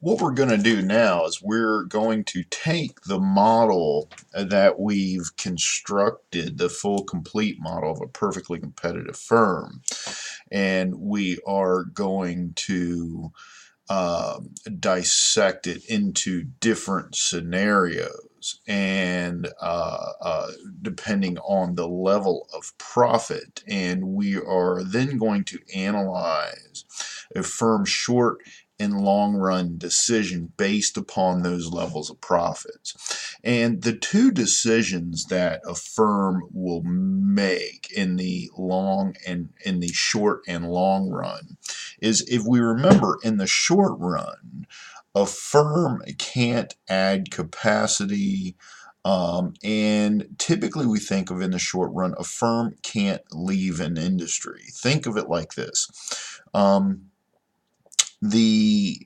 what we're going to do now is we're going to take the model that we've constructed, the full complete model of a perfectly competitive firm, and we are going to dissect it into different scenarios, and depending on the level of profit, and we are then going to analyze a firm's short and long run decision based upon those levels of profits. And the two decisions that a firm will make in the long and in the short and long run is, if we remember, in the short run, a firm can't add capacity, and typically we think of, in the short run, a firm can't leave an industry. Think of it like this. The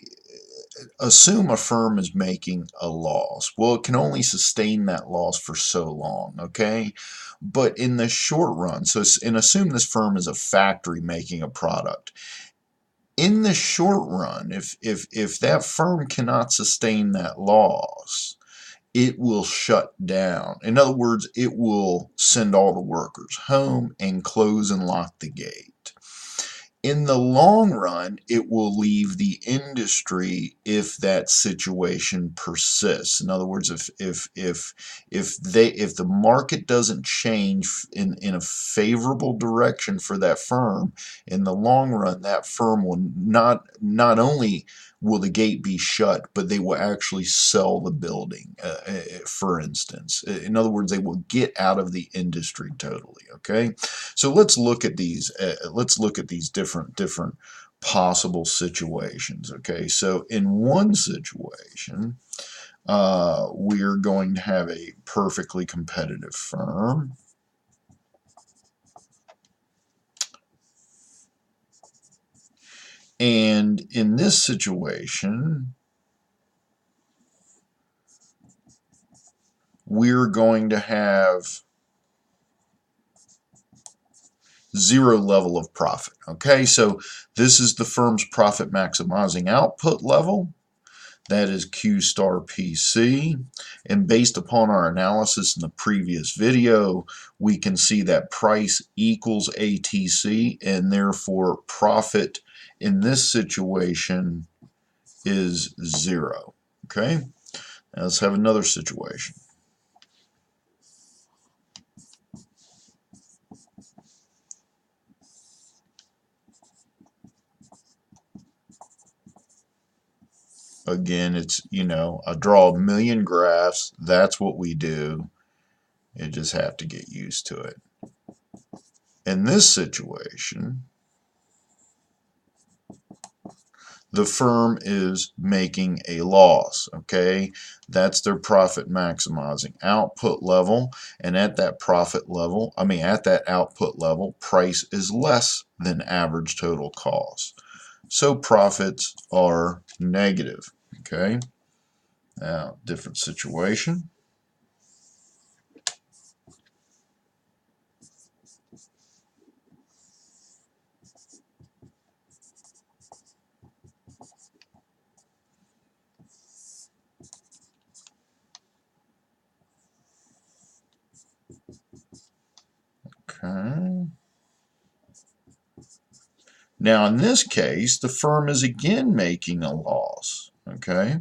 Assume a firm is making a loss. Well, it can only sustain that loss for so long, okay? But in the short run, and assume this firm is a factory making a product. In the short run, if that firm cannot sustain that loss, it will shut down. In other words, it will send all the workers home and close and lock the gate. In the long run, it will leave the industry if that situation persists. In other words, if the market doesn't change in a favorable direction for that firm, in the long run, that firm will not only will the gate be shut, but they will actually sell the building, for instance. In other words, they will get out of the industry totally. Okay, so let's look at these. Different possible situations. Okay, so in one situation, we are going to have a perfectly competitive firm. And in this situation, we're going to have zero level of profit. Okay, so this is the firm's profit maximizing output level. That is Q star PC. And based upon our analysis in the previous video, we can see that price equals ATC, and therefore profit in this situation is zero. Okay, now let's have another situation. Again, it's, I draw a million graphs. That's what we do. You just have to get used to it. In this situation, the firm is making a loss. Okay, that's their profit maximizing output level, and at that output level, price is less than average total cost. So profits are negative. Okay, now different situation. Okay. Now in this case, the firm is again making a loss. Okay.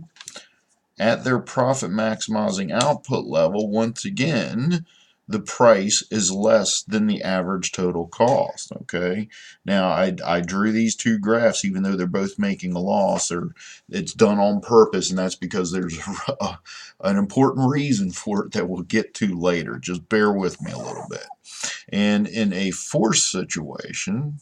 At their profit maximizing output level, once again, the price is less than the average total cost. Okay, now I drew these two graphs even though they're both making a loss, or it's done on purpose, and that's because there's an important reason for it that we'll get to later. Just bear with me a little bit. And in a forced situation,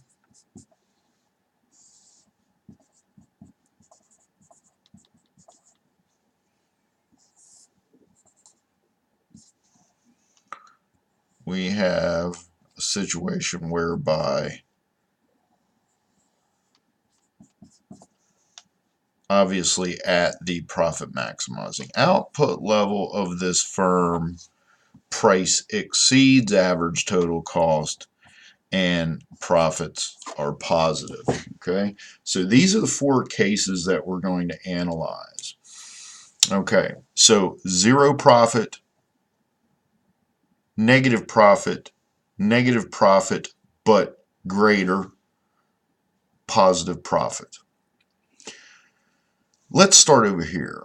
we have a situation whereby obviously at the profit maximizing output level of this firm, price exceeds average total cost, and profits are positive. Okay, so these are the four cases that we're going to analyze. Okay, so zero profit, negative profit, but greater, positive profit. Let's start over here.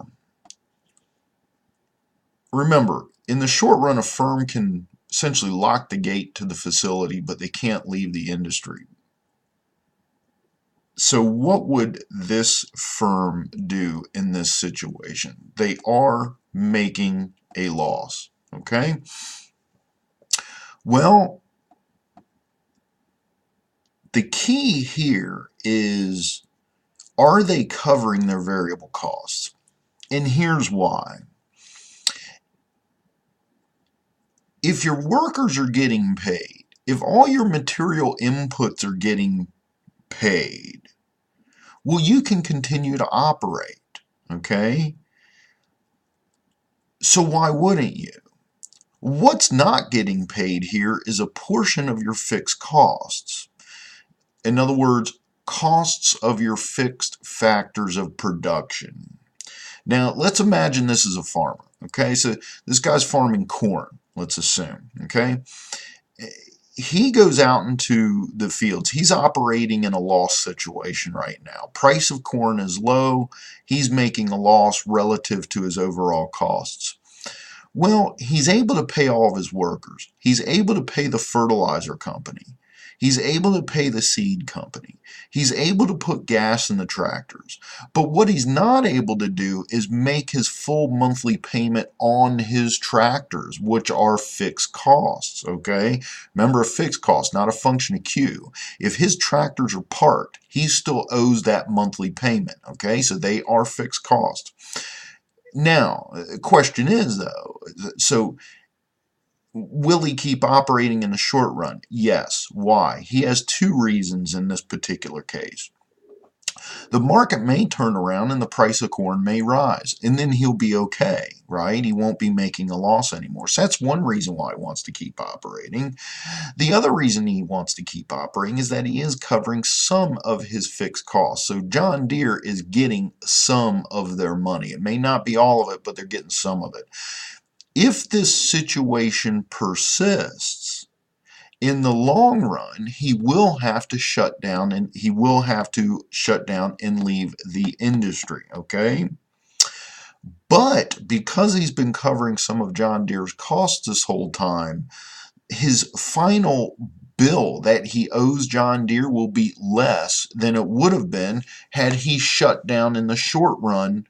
Remember, in the short run, a firm can essentially lock the gate to the facility, but they can't leave the industry. So what would this firm do in this situation? They are making a loss, okay? Well, the key here is, are they covering their variable costs? And here's why. If your workers are getting paid, if all your material inputs are getting paid, well, you can continue to operate, okay? So why wouldn't you? What's not getting paid here is a portion of your fixed costs. In other words, costs of your fixed factors of production. Now, let's imagine this is a farmer, okay? So this guy's farming corn, let's assume, okay? He goes out into the fields. He's operating in a loss situation right now. Price of corn is low. He's making a loss relative to his overall costs. Well, he's able to pay all of his workers. He's able to pay the fertilizer company. He's able to pay the seed company. He's able to put gas in the tractors. But what he's not able to do is make his full monthly payment on his tractors, which are fixed costs, okay? Remember, a fixed cost, not a function of Q. If his tractors are parked, he still owes that monthly payment, okay? So they are fixed costs. Now, the question is, though, so will he keep operating in the short run? Yes. Why? He has two reasons in this particular case. The market may turn around and the price of corn may rise, and then he'll be okay, right? He won't be making a loss anymore. So that's one reason why he wants to keep operating. The other reason he wants to keep operating is that he is covering some of his fixed costs. So John Deere is getting some of their money. It may not be all of it, but they're getting some of it. If this situation persists, in the long run, he will have to shut down and leave the industry, okay? But because he's been covering some of John Deere's costs this whole time, his final bill that he owes John Deere will be less than it would have been had he shut down in the short run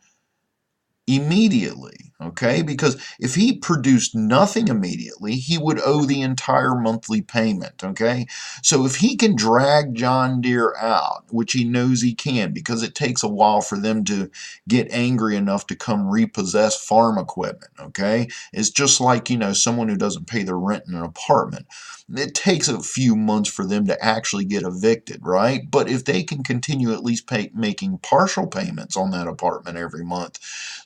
immediately, okay? Because if he produced nothing immediately, he would owe the entire monthly payment, okay? So if he can drag John Deere out, which he knows he can, because it takes a while for them to get angry enough to come repossess farm equipment, okay? It's just like, you know, someone who doesn't pay their rent in an apartment. It takes a few months for them to actually get evicted, right? But if they can continue at least making partial payments on that apartment every month,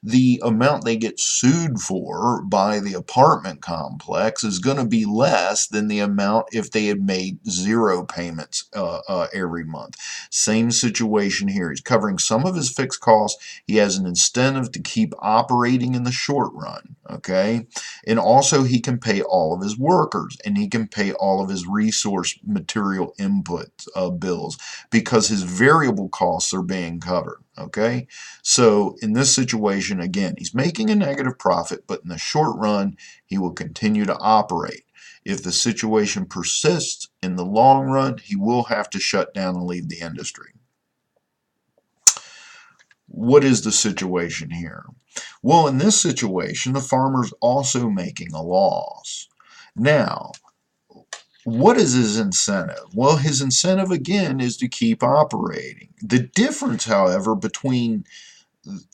the amount they get sued for by the apartment complex is going to be less than the amount if they had made zero payments every month. Same situation here. He's covering some of his fixed costs. He has an incentive to keep operating in the short run, okay? And also he can pay all of his workers, and he can pay all of his resource material input bills because his variable costs are being covered, okay? So in this situation, again, he's making a negative profit, but in the short run, he will continue to operate. If the situation persists in the long run, he will have to shut down and leave the industry. What is the situation here? Well, in this situation, the farmer's also making a loss. Now, what is his incentive? Well, his incentive, again, is to keep operating. The difference, however, between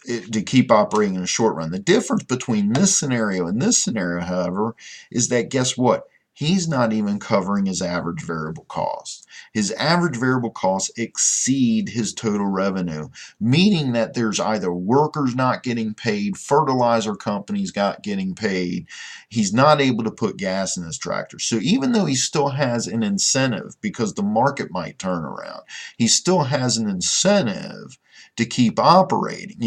to keep operating in the short run. The difference between this scenario and this scenario, however, is that guess what? he's not even covering his average variable cost. His average variable costs exceed his total revenue, meaning that there's either workers not getting paid, fertilizer companies not getting paid. He's not able to put gas in his tractor. So even though he still has an incentive, because the market might turn around, he still has an incentive to keep operating.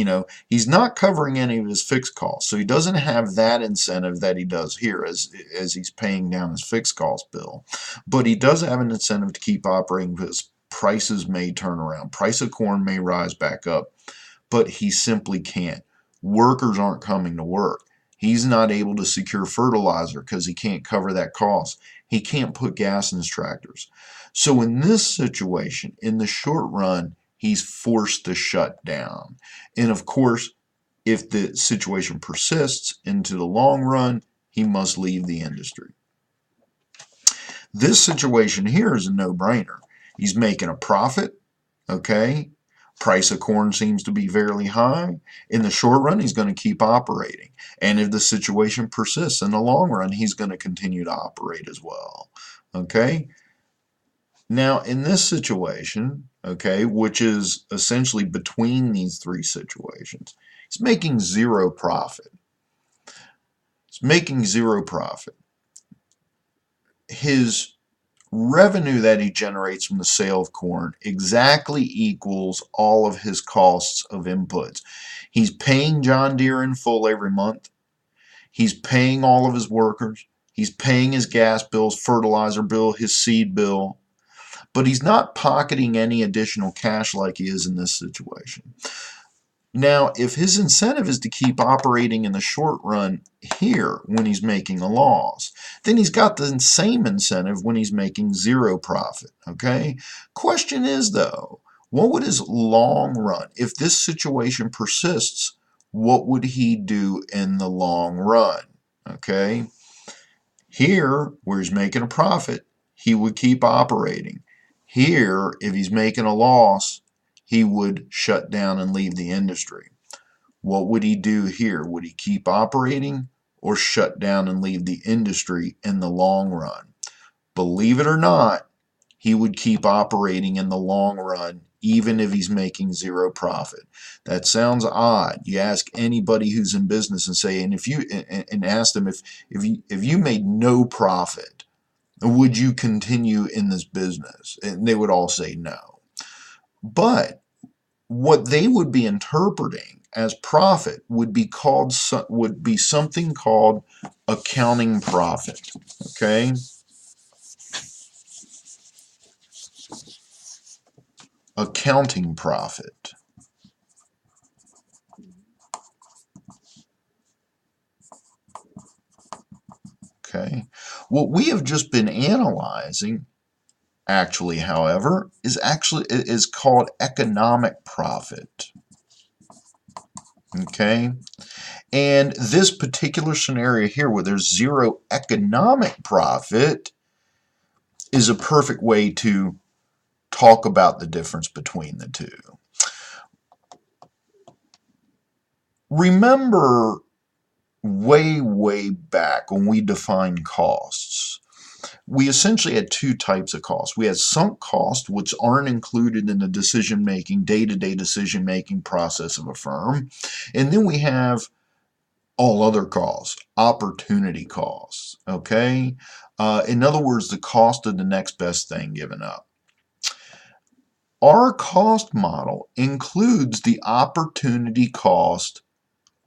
He's not covering any of his fixed costs, so he doesn't have that incentive that he does here as he's paying down his fixed cost bill. But he does have an incentive to keep operating because prices may turn around. Price of corn may rise back up, but he simply can't. Workers aren't coming to work. He's not able to secure fertilizer because he can't cover that cost. He can't put gas in his tractors. So in this situation, in the short run, he's forced to shut down. And of course, if the situation persists into the long run, he must leave the industry. This situation here is a no-brainer. He's making a profit, okay? Price of corn seems to be fairly high. In the short run, he's going to keep operating. And if the situation persists in the long run, he's going to continue to operate as well, okay? Now, in this situation, okay, which is essentially between these three situations, he's making zero profit. He's making zero profit. His revenue that he generates from the sale of corn exactly equals all of his costs of inputs. He's paying John Deere in full every month. He's paying all of his workers. He's paying his gas bills, fertilizer bill, his seed bill. But he's not pocketing any additional cash like he is in this situation. Now, if his incentive is to keep operating in the short run here when he's making a loss, then he's got the same incentive when he's making zero profit, okay? Question is, though, what would his long run, if this situation persists, what would he do in the long run, okay? Here, where he's making a profit, he would keep operating. Here, if he's making a loss, he would shut down and leave the industry. What would he do here? Would he keep operating or shut down and leave the industry in the long run? Believe it or not, he would keep operating in the long run even if he's making zero profit. That sounds odd. You ask anybody who's in business and say, and ask them if you made no profit, would you continue in this business? And they would all say no. But what they would be interpreting as profit would be something called accounting profit. Okay? Accounting profit. Okay? What we have just been analyzing actually, however, is called economic profit. Okay? And this particular scenario here where there's zero economic profit is a perfect way to talk about the difference between the two. Remember way back when we defined costs, we essentially had two types of costs. We had sunk costs, which aren't included in the day-to-day decision-making process of a firm. And then we have all other costs, opportunity costs, okay? In other words, the cost of the next best thing given up. Our cost model includes the opportunity cost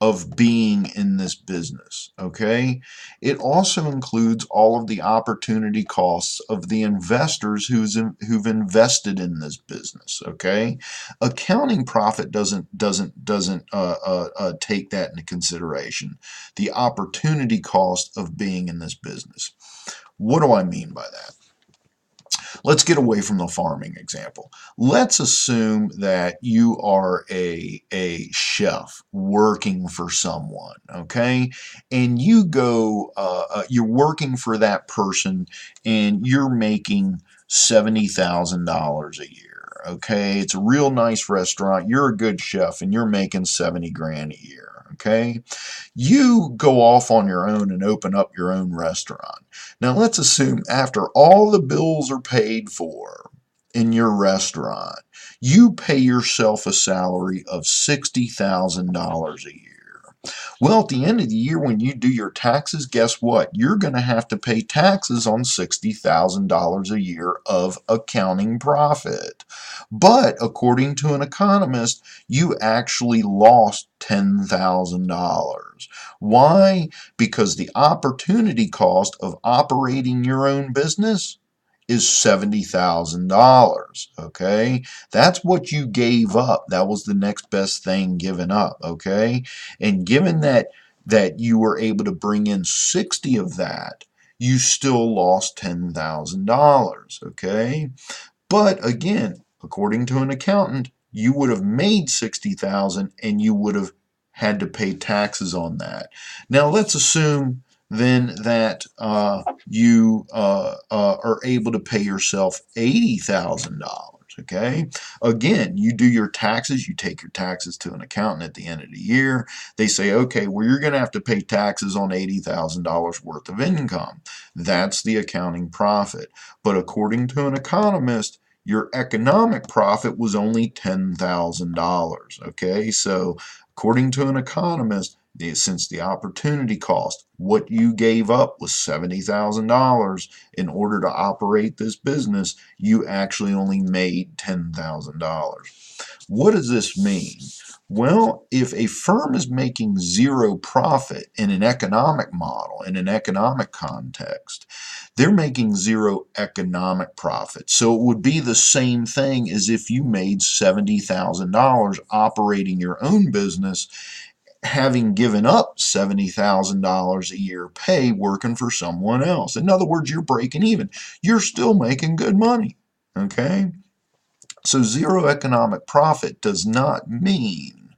of being in this business, okay? It also includes all of the opportunity costs of the investors who've invested in this business, okay? Accounting profit doesn't take that into consideration, the opportunity cost of being in this business. What do I mean by that? Let's get away from the farming example. Let's assume that you are a chef working for someone, okay? And you go, you're working for that person and you're making $70,000 a year, okay? It's a real nice restaurant. You're a good chef and you're making 70 grand a year, okay? You go off on your own and open up your own restaurant. Now let's assume after all the bills are paid for in your restaurant, you pay yourself a salary of $60,000 a year. Well, at the end of the year, when you do your taxes, guess what? You're going to have to pay taxes on $60,000 a year of accounting profit. But according to an economist, you actually lost $10,000. Why? Because the opportunity cost of operating your own business is $70,000. Okay, that's what you gave up. That was the next best thing given up. Okay, and given that you were able to bring in 60 of that, you still lost $10,000. Okay, but again, according to an accountant, you would have made 60,000 and you would have had to pay taxes on that. Now let's assume then that you are able to pay yourself $80,000. Okay. Again, you do your taxes, you take your taxes to an accountant at the end of the year. They say, okay, well, you're going to have to pay taxes on $80,000 worth of income. That's the accounting profit. But according to an economist, your economic profit was only $10,000. Okay. So according to an economist, since the opportunity cost, what you gave up was $70,000 in order to operate this business, you actually only made $10,000. What does this mean? Well, if a firm is making zero profit in an economic model, in an economic context, they're making zero economic profit. So it would be the same thing as if you made $70,000 operating your own business, having given up $70,000 a year pay working for someone else. In other words, you're breaking even. You're still making good money. Okay? So zero economic profit does not mean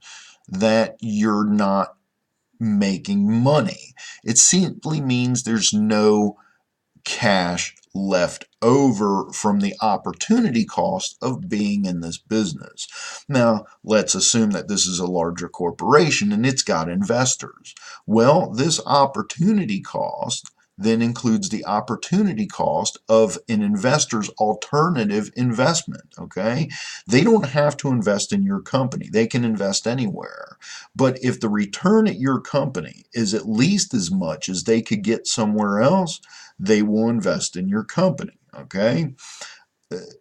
that you're not making money. It simply means there's no cash left over from the opportunity cost of being in this business. Now, let's assume that this is a larger corporation and it's got investors. Well, this opportunity cost then includes the opportunity cost of an investor's alternative investment. Okay, they don't have to invest in your company, they can invest anywhere. But if the return at your company is at least as much as they could get somewhere else, they will invest in your company. Okay,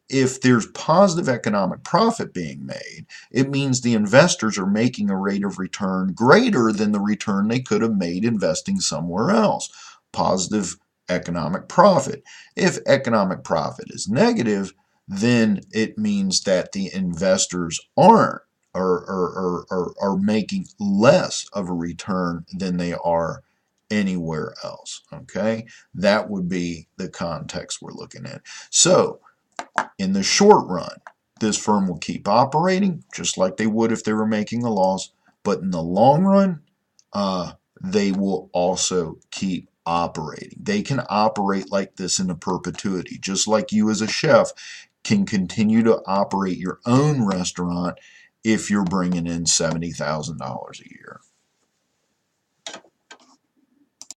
if there's positive economic profit being made, it means the investors are making a rate of return greater than the return they could have made investing somewhere else. Positive economic profit. If economic profit is negative, then it means that the investors aren't are making less of a return than they are anywhere else. Okay, that would be the context we're looking at. So in the short run, this firm will keep operating just like they would if they were making a loss. But in the long run, they will also keep operating. They can operate like this in a perpetuity, just like you as a chef can continue to operate your own restaurant if you're bringing in $70,000 a year.